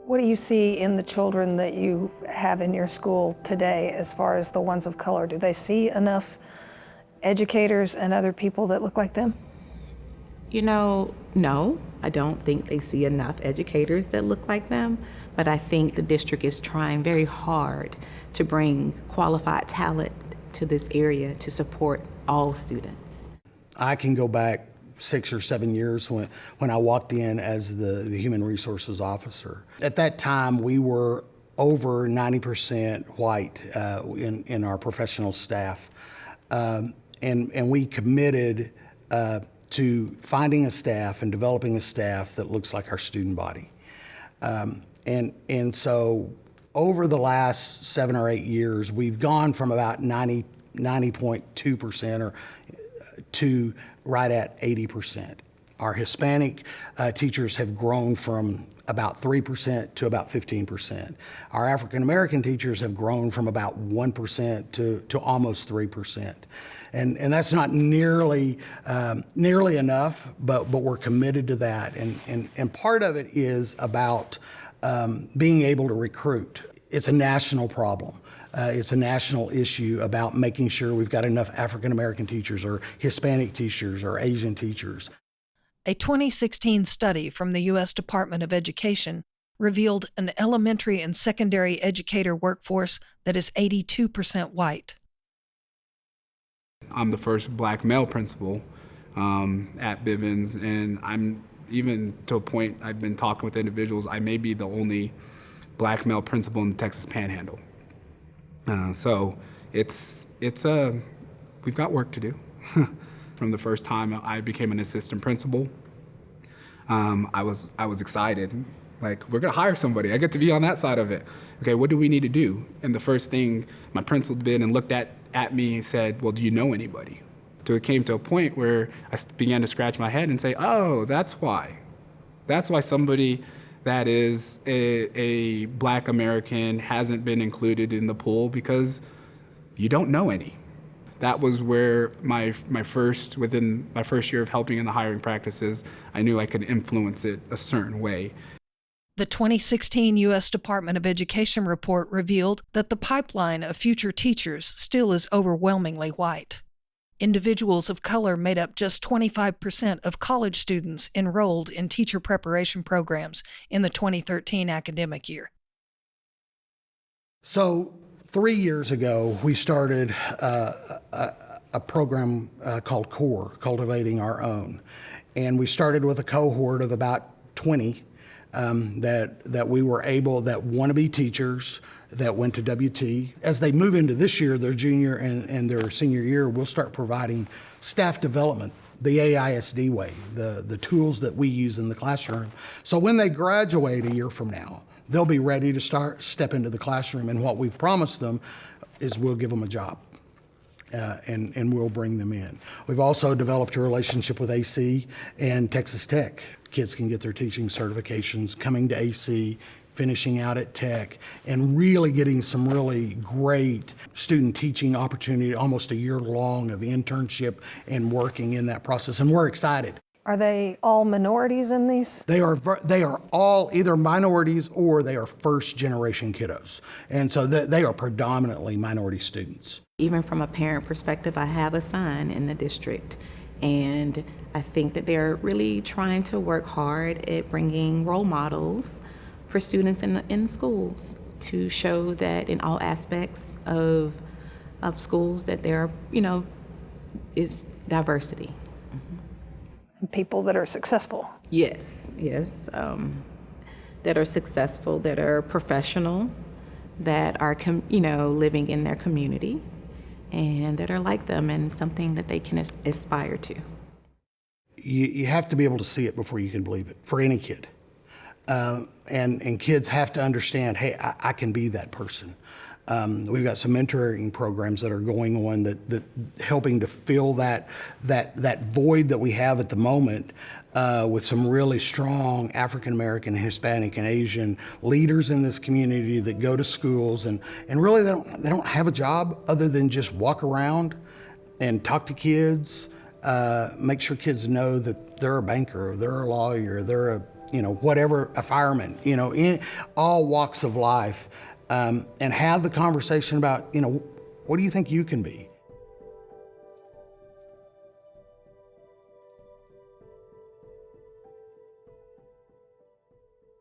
What do you see in the children that you have in your school today as far as the ones of color? Do they see enough educators and other people that look like them? You know, no, I don't think they see enough educators that look like them, but I think the district is trying very hard to bring qualified talent to this area to support all students. I can go back 6 or 7 years when I walked in as the human resources officer. At that time, we were over 90% white in our professional staff. And we committed to finding a staff and developing a staff that looks like our student body. And so over the last 7 or 8 years, we've gone from about 90.2% or to right at 80%. Our Hispanic teachers have grown from about 3% to about 15%. Our African American teachers have grown from about 1% to almost 3%. And that's not nearly enough, but we're committed to that. And part of it is about being able to recruit. It's a national problem. It's a national issue about making sure we've got enough African American teachers or Hispanic teachers or Asian teachers. A 2016 study from the U.S. Department of Education revealed an elementary and secondary educator workforce that is 82% white. I'm the first black male principal at Bivens, and I'm even to a point I've been talking with individuals, I may be the only black male principal in the Texas Panhandle. So we've got work to do. From the first time I became an assistant principal, I was excited. Like, we're gonna hire somebody. I get to be on that side of it. Okay, what do we need to do? And the first thing my principal did and looked at me and said, well, do you know anybody? So it came to a point where I began to scratch my head and say, oh, that's why. That's why somebody that is a black American hasn't been included in the pool, because you don't know any. That was where within my first year of helping in the hiring practices, I knew I could influence it a certain way. The 2016 U.S. Department of Education report revealed that the pipeline of future teachers still is overwhelmingly white. Individuals of color made up just 25% of college students enrolled in teacher preparation programs in the 2013 academic year. So 3 years ago, we started a program called CORE, Cultivating Our Own. And we started with a cohort of about 20 that we were able, that want to be teachers, that went to WT. As they move into this year, their junior and their senior year, we'll start providing staff development, the AISD way, the tools that we use in the classroom. So when they graduate a year from now, they'll be ready to step into the classroom, and what we've promised them is we'll give them a job. And we'll bring them in. We've also developed a relationship with AC and Texas Tech. Kids can get their teaching certifications coming to AC, finishing out at Tech, and really getting some really great student teaching opportunity, almost a year long of internship and working in that process, and we're excited. Are they all minorities in these? They are all either minorities or they are first generation kiddos. And so they are predominantly minority students. Even from a parent perspective, I have a son in the district, and I think that they're really trying to work hard at bringing role models for students in schools to show that in all aspects of schools that there is diversity. People that are successful. Yes, that are successful, that are professional, that are living in their community, and that are like them, and something that they can aspire to. You have to be able to see it before you can believe it, for any kid. And kids have to understand, hey, I can be that person. We've got some mentoring programs that are going on that helping to fill that void that we have at the moment with some really strong African American, Hispanic, and Asian leaders in this community that go to schools and really they don't have a job other than just walk around and talk to kids, make sure kids know that they're a banker, they're a lawyer, they're a whatever, a fireman, in all walks of life, and have the conversation about, what do you think you can be?